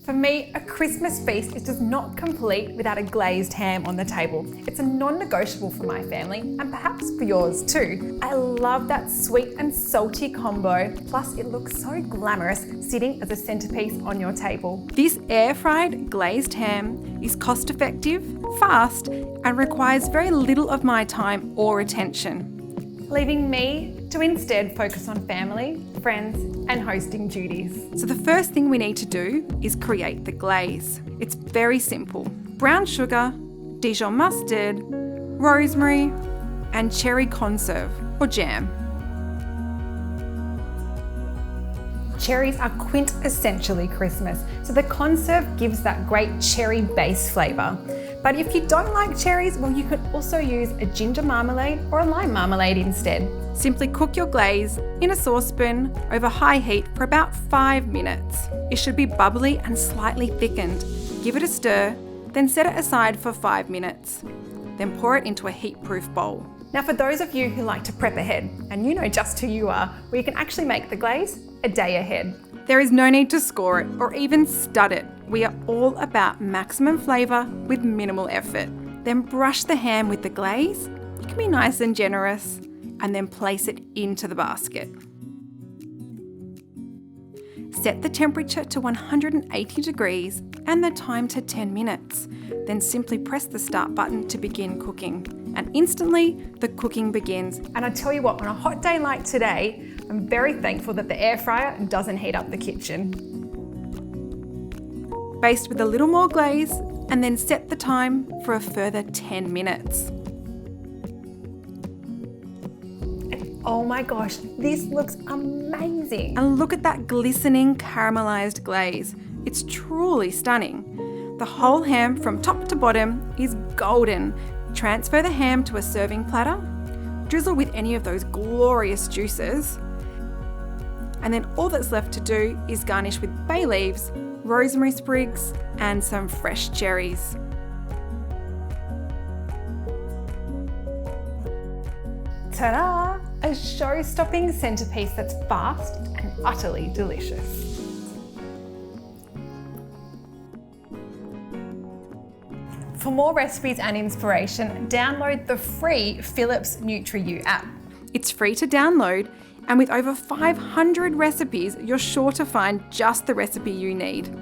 For me, a Christmas feast is just not complete without a glazed ham on the table. It's a non-negotiable for my family and perhaps for yours too. I love that sweet and salty combo, plus it looks so glamorous sitting as a centerpiece on your table. This air-fried glazed ham is cost-effective, fast, and requires very little of my time or attention, leaving me to instead focus on family, friends, and hosting duties. So the first thing we need to do is create the glaze. It's very simple. Brown sugar, Dijon mustard, rosemary, and cherry conserve or jam. Cherries are quintessentially Christmas, so the conserve gives that great cherry base flavour. But if you don't like cherries, well, you could also use a ginger marmalade or a lime marmalade instead. Simply cook your glaze in a saucepan over high heat for about 5 minutes. It should be bubbly and slightly thickened. Give it a stir, then set it aside for 5 minutes. Then pour it into a heatproof bowl. Now for those of you who like to prep ahead, and you know just who you are, well, you can actually make the glaze a day ahead. There is no need to score it or even stud it. We are all about maximum flavour with minimal effort. Then brush the ham with the glaze. You can be nice and generous, and then place it into the basket. Set the temperature to 180 degrees and the time to 10 minutes. Then simply press the start button to begin cooking. And instantly, the cooking begins. And I tell you what, on a hot day like today, I'm very thankful that the air fryer doesn't heat up the kitchen. Baste with a little more glaze and then set the time for a further 10 minutes. Oh my gosh, this looks amazing. And look at that glistening caramelized glaze. It's truly stunning. The whole ham from top to bottom is golden. Transfer the ham to a serving platter, drizzle with any of those glorious juices, and then all that's left to do is garnish with bay leaves, rosemary sprigs, and some fresh cherries. Ta-da! A show-stopping centerpiece that's fast and utterly delicious. For more recipes and inspiration, download the free Philips NutriU app. It's free to download, and with over 500 recipes, you're sure to find just the recipe you need.